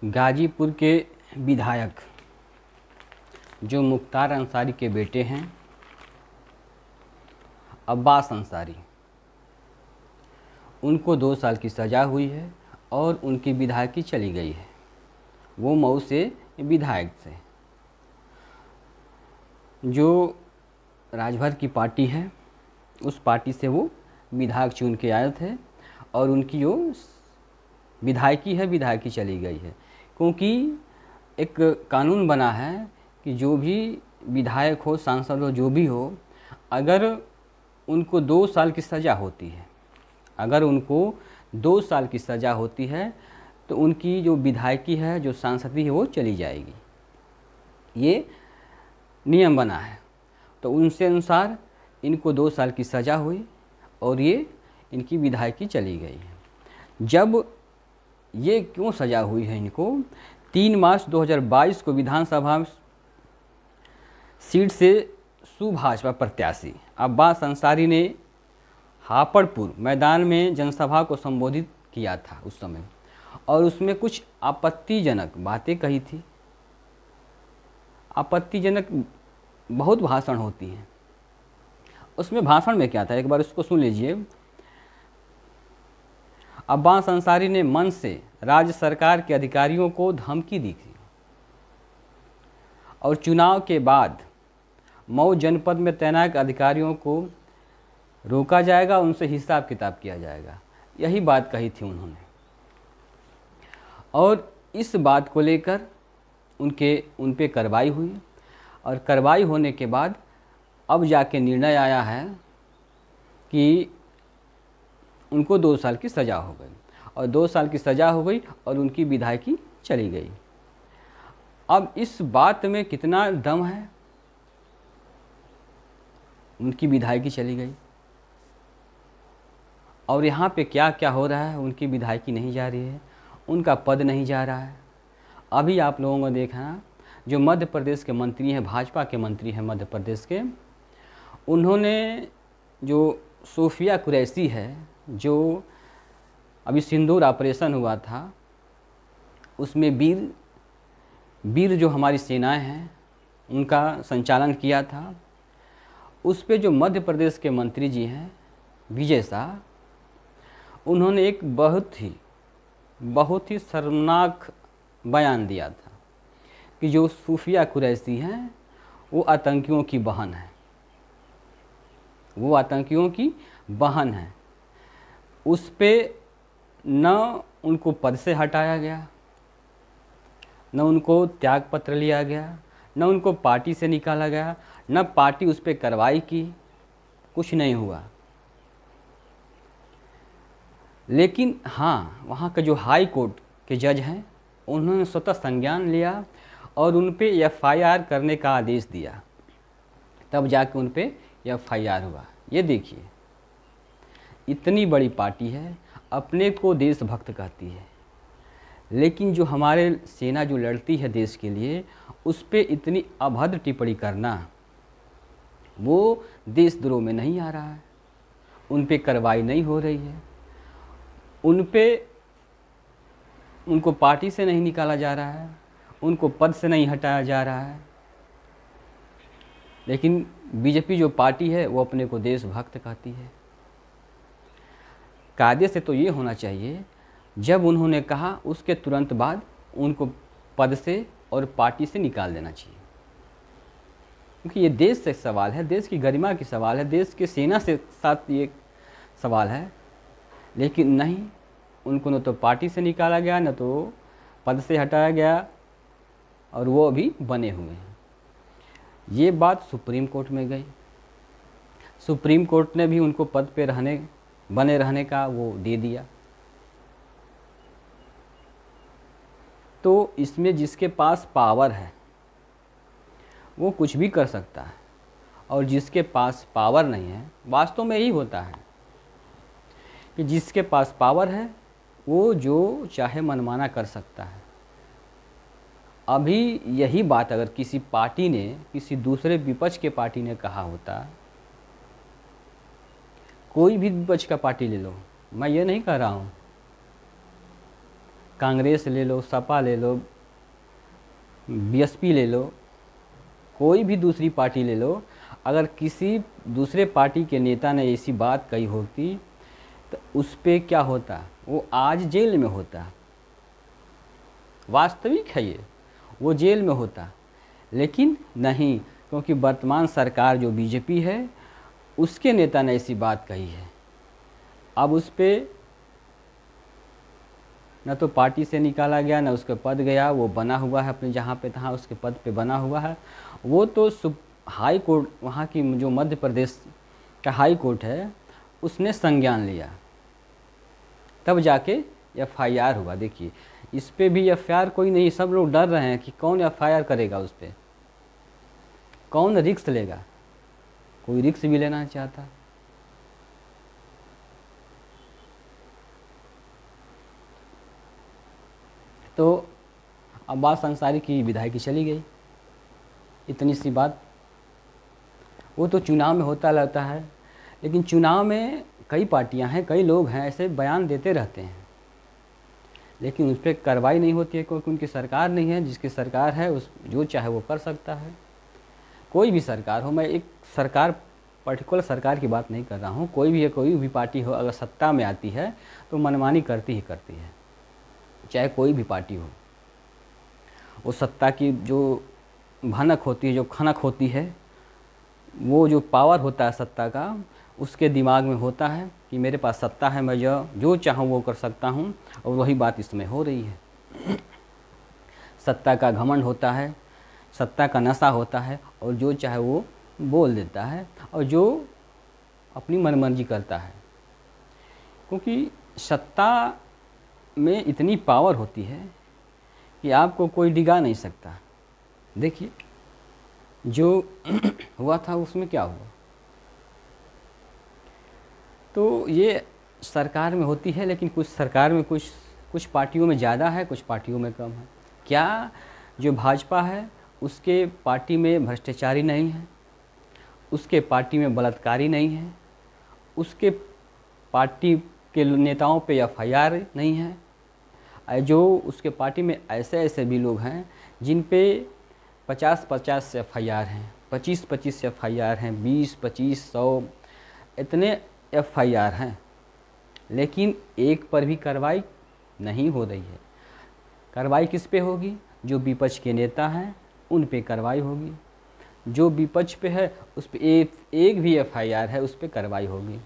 गाजीपुर के विधायक जो मुख्तार अंसारी के बेटे हैं अब्बास अंसारी, उनको 2 साल की सज़ा हुई है और उनकी विधायकी चली गई है। वो मऊ से विधायक थे। जो राजभर की पार्टी है उस पार्टी से वो विधायक चुन के आए थे और उनकी जो विधायकी है विधायकी चली गई है, क्योंकि एक कानून बना है कि जो भी विधायक हो, सांसद हो, जो भी हो, अगर उनको 2 साल की सज़ा होती है, अगर उनको 2 साल की सज़ा होती है तो उनकी जो विधायकी है, जो सांसदी है, वो चली जाएगी। ये नियम बना है। तो उनसे अनुसार इनको 2 साल की सज़ा हुई और ये इनकी विधायकी चली गई है। जब ये क्यों सज़ा हुई है इनको, 3 मार्च 2022 को विधानसभा सीट से सुभाजपा प्रत्याशी अब्बास अंसारी ने हापड़पुर मैदान में जनसभा को संबोधित किया था उस समय, और उसमें कुछ आपत्तिजनक बातें कही थी। आपत्तिजनक बहुत भाषण होती हैं। उसमें भाषण में क्या था, एक बार उसको सुन लीजिए। अब्बास अंसारी ने मंच से राज्य सरकार के अधिकारियों को धमकी दी थी और चुनाव के बाद मऊ जनपद में तैनात अधिकारियों को रोका जाएगा, उनसे हिसाब किताब किया जाएगा। यही बात कही थी उन्होंने, और इस बात को लेकर उन पे कार्रवाई हुई, और कार्रवाई होने के बाद अब जाके निर्णय आया है कि उनको 2 साल की सज़ा हो गई, और 2 साल की सज़ा हो गई और उनकी विधायकी चली गई। अब इस बात में कितना दम है, उनकी विधायकी चली गई और यहाँ पे क्या क्या हो रहा है, उनकी विधायकी नहीं जा रही है, उनका पद नहीं जा रहा है। अभी आप लोगों को देखा ना, जो मध्य प्रदेश के मंत्री हैं, भाजपा के मंत्री हैं मध्य प्रदेश के, उन्होंने जो सोफिया कुरैशी है, जो अभी सिंदूर ऑपरेशन हुआ था, उसमें वीर जो हमारी सेनाएं हैं उनका संचालन किया था, उस पे जो मध्य प्रदेश के मंत्री जी हैं विजय शाह, उन्होंने एक बहुत ही शर्मनाक बयान दिया था कि जो सूफिया कुरैशी हैं वो आतंकियों की बहन है, वो आतंकियों की बहन है। उस पे न उनको पद से हटाया गया, न उनको त्याग पत्र लिया गया, न उनको पार्टी से निकाला गया, न पार्टी उस पर कार्रवाई की, कुछ नहीं हुआ। लेकिन हाँ, वहाँ के जो हाई कोर्ट के जज हैं उन्होंने स्वतः संज्ञान लिया और उन पे एफआईआर करने का आदेश दिया, तब जाके उन पे एफआईआर हुआ। ये देखिए, इतनी बड़ी पार्टी है, अपने को देशभक्त कहती है, लेकिन जो हमारे सेना जो लड़ती है देश के लिए, उस पे इतनी अभद्र टिप्पणी करना, वो देशद्रोह में नहीं आ रहा है। उन पे कार्रवाई नहीं हो रही है, उनको पार्टी से नहीं निकाला जा रहा है, उनको पद से नहीं हटाया जा रहा है। लेकिन बीजेपी जो पार्टी है वो अपने को देशभक्त कहती है। कायदे से तो ये होना चाहिए, जब उन्होंने कहा उसके तुरंत बाद उनको पद से और पार्टी से निकाल देना चाहिए, क्योंकि ये देश से सवाल है, देश की गरिमा की सवाल है, देश के सेना से साथ ये सवाल है। लेकिन नहीं, उनको न तो पार्टी से निकाला गया, न तो पद से हटाया गया, और वो अभी बने हुए हैं। ये बात सुप्रीम कोर्ट में गई, सुप्रीम कोर्ट ने भी उनको पद पे बने रहने का वो दे दिया। तो इसमें जिसके पास पावर है वो कुछ भी कर सकता है, और जिसके पास पावर नहीं है, वास्तव में यही होता है कि जिसके पास पावर है वो जो चाहे मनमाना कर सकता है। अभी यही बात अगर किसी पार्टी ने, किसी दूसरे विपक्ष के पार्टी ने कहा होता, कोई भी विपक्ष का पार्टी ले लो, मैं ये नहीं कह रहा हूँ, कांग्रेस ले लो, सपा ले लो, बीएसपी ले लो, कोई भी दूसरी पार्टी ले लो, अगर किसी दूसरे पार्टी के नेता ने ऐसी बात कही होती तो उस पर क्या होता, वो आज जेल में होता। वास्तविक है ये, वो जेल में होता। लेकिन नहीं, क्योंकि वर्तमान सरकार जो बीजेपी है उसके नेता ने ऐसी बात कही है। अब उस पर न तो पार्टी से निकाला गया, न उसका पद गया, वो बना हुआ है अपने जहाँ पे था उसके पद पे बना हुआ है। वो तो हाई कोर्ट, वहाँ की जो मध्य प्रदेश का हाई कोर्ट है उसने संज्ञान लिया, तब जाके एफआईआर हुआ। देखिए इस पे भी एफआईआर कोई नहीं, सब लोग डर रहे हैं कि कौन एफआईआर करेगा, उस पर कौन रिस्क लेगा, कोई रिस्क भी लेना चाहता। तो अब्बास अंसारी की विधायकी चली गई, इतनी सी बात। वो तो चुनाव में होता रहता है, लेकिन चुनाव में कई पार्टियां हैं, कई लोग हैं ऐसे बयान देते रहते हैं, लेकिन उस पर कार्रवाई नहीं होती है, क्योंकि उनकी सरकार नहीं है। जिसकी सरकार है उस जो चाहे वो कर सकता है। कोई भी सरकार हो, मैं एक सरकार पर्टिकुलर सरकार की बात नहीं कर रहा हूँ, कोई भी पार्टी हो, अगर सत्ता में आती है तो मनमानी करती ही करती है, चाहे कोई भी पार्टी हो। वो सत्ता की जो भनक होती है, जो खनक होती है, वो जो पावर होता है सत्ता का, उसके दिमाग में होता है कि मेरे पास सत्ता है, मैं जो चाहूँ वो कर सकता हूँ। और वही बात इसमें हो रही है। सत्ता का घमंड होता है, सत्ता का नशा होता है, और जो चाहे वो बोल देता है, और जो अपनी मनमर्जी करता है। क्योंकि सत्ता में इतनी पावर होती है कि आपको कोई डिगा नहीं सकता। देखिए जो हुआ था उसमें क्या हुआ, तो ये सरकार में होती है, लेकिन कुछ सरकार में कुछ पार्टियों में ज़्यादा है, कुछ पार्टियों में कम है। क्या जो भाजपा है उसके पार्टी में भ्रष्टाचारी नहीं है, उसके पार्टी में बलात्कारी नहीं है, उसके पार्टी के नेताओं पे एफआईआर नहीं है। जो उसके पार्टी में ऐसे ऐसे भी लोग हैं जिन पे 50-50 एफआईआर हैं, 25-25 एफआईआर हैं, 20-25 100 इतने एफआईआर हैं, लेकिन एक पर भी कार्रवाई नहीं हो रही है। कार्रवाई किस पे होगी? जो विपक्ष के नेता हैं उन पे कार्रवाई होगी। जो विपक्ष पे है उस पे एक भी एफआईआर है उस पे कार्रवाई होगी।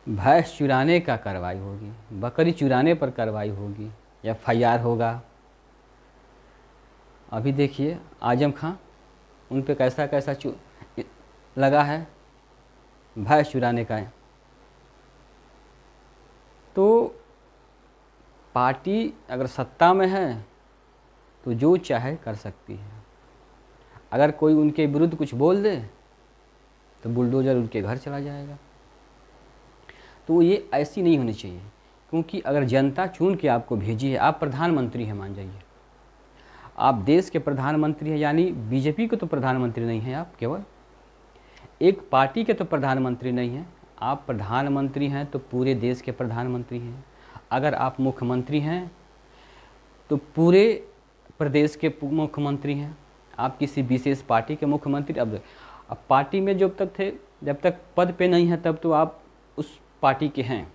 भैंस चुराने का कार्रवाई होगी, बकरी चुराने पर कार्रवाई होगी, एफआईआर होगा। अभी देखिए आजम खां, उन पे कैसा कैसा लगा है, भैंस चुराने का है। तो पार्टी अगर सत्ता में है तो जो चाहे कर सकती है। अगर कोई उनके विरुद्ध कुछ बोल दे तो बुलडोजर उनके घर चला जाएगा। तो ये ऐसी नहीं होनी चाहिए, क्योंकि अगर जनता चुन के आपको भेजी है, आप प्रधानमंत्री हैं मान जाइए, आप देश के प्रधानमंत्री हैं, यानी बीजेपी के तो प्रधानमंत्री नहीं हैं, आप केवल एक पार्टी के तो प्रधानमंत्री नहीं हैं, आप प्रधानमंत्री हैं तो पूरे देश के प्रधानमंत्री हैं। अगर आप मुख्यमंत्री हैं तो पूरे प्रदेश के मुख्यमंत्री हैं, आप किसी विशेष पार्टी के मुख्यमंत्री। अब पार्टी में जब तक पद पे नहीं है तब तो आप उस पार्टी के हैं।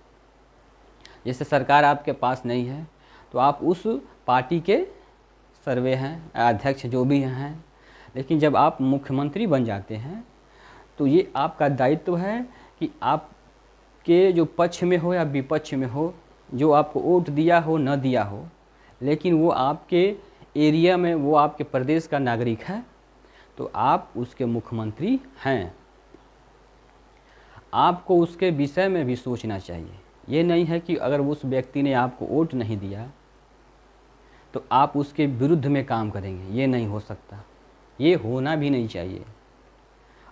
जैसे सरकार आपके पास नहीं है तो आप उस पार्टी के सर्वे हैं, अध्यक्ष जो भी हैं। लेकिन जब आप मुख्यमंत्री बन जाते हैं तो ये आपका दायित्व है कि आपके जो पक्ष में हो या विपक्ष में हो, जो आपको वोट दिया हो न दिया हो, लेकिन वो आपके एरिया में, वो आपके प्रदेश का नागरिक है, तो आप उसके मुख्यमंत्री हैं। आपको उसके विषय में भी सोचना चाहिए। ये नहीं है कि अगर उस व्यक्ति ने आपको वोट नहीं दिया तो आप उसके विरुद्ध में काम करेंगे, ये नहीं हो सकता, ये होना भी नहीं चाहिए।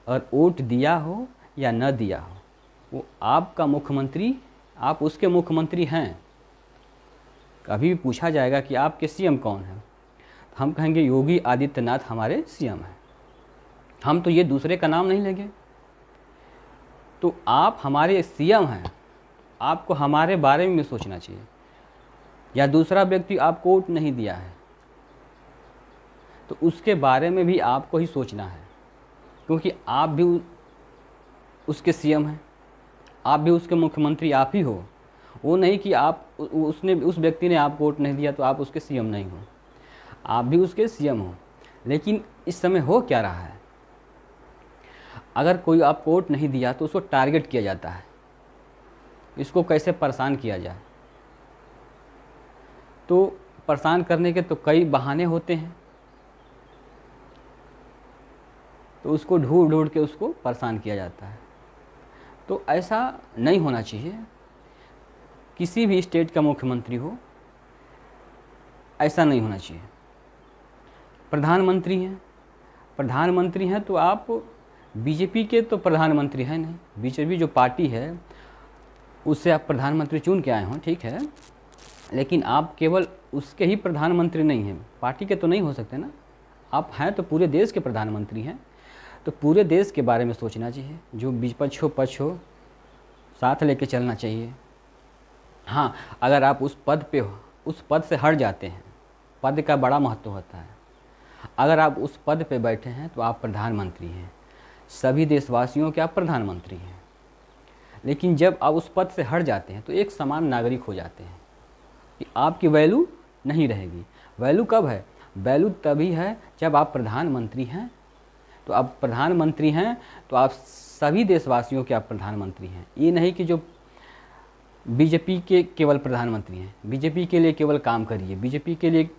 और वोट दिया हो या न दिया हो, वो आपका मुख्यमंत्री, आप उसके मुख्यमंत्री हैं। कभी भी पूछा जाएगा कि आपके सीएम कौन है, हम कहेंगे योगी आदित्यनाथ हमारे सीएम हैं, हम तो ये दूसरे का नाम नहीं लेंगे। तो आप हमारे सीएम हैं, आपको हमारे बारे में सोचना चाहिए। या दूसरा व्यक्ति आपको वोट नहीं दिया है, तो उसके बारे में भी आपको ही सोचना है, क्योंकि आप भी उसके सीएम हैं, आप भी उसके मुख्यमंत्री आप ही हो। वो नहीं कि आप उस व्यक्ति ने आपको वोट नहीं दिया तो आप उसके सीएम नहीं हो, आप भी उसके सीएम हो। लेकिन इस समय हो क्या रहा है, अगर कोई आपको वोट नहीं दिया तो उसको टारगेट किया जाता है, इसको कैसे परेशान किया जाए। तो परेशान करने के तो कई बहाने होते हैं, तो उसको ढूंढ ढूंढ के उसको परेशान किया जाता है। तो ऐसा नहीं होना चाहिए। किसी भी स्टेट का मुख्यमंत्री हो, ऐसा नहीं होना चाहिए। प्रधानमंत्री हैं तो आप बीजेपी के तो प्रधानमंत्री हैं नहीं, बीजेपी जो पार्टी है उससे आप प्रधानमंत्री चुन के आए हों, ठीक है, लेकिन आप केवल उसके ही प्रधानमंत्री नहीं हैं, पार्टी के तो नहीं हो सकते ना। आप हैं तो पूरे देश के प्रधानमंत्री हैं, तो पूरे देश के बारे में सोचना चाहिए। जो विपक्ष हो पक्ष हो, साथ लेके चलना चाहिए। हाँ, अगर आप उस पद पे हो, उस पद से हट जाते हैं, पद का बड़ा महत्व होता है। अगर आप उस पद पे बैठे हैं तो आप प्रधानमंत्री हैं, सभी देशवासियों के आप प्रधानमंत्री हैं। लेकिन जब आप उस पद से हट जाते हैं तो एक समान नागरिक हो जाते हैं कि आपकी वैल्यू नहीं रहेगी। वैल्यू कब है? वैल्यू तभी है जब आप प्रधानमंत्री हैं। तो आप प्रधानमंत्री हैं तो आप सभी देशवासियों के आप प्रधानमंत्री हैं। ये नहीं कि जो बीजेपी के केवल प्रधानमंत्री हैं, बीजेपी के लिए केवल काम करिए, बीजेपी के लिए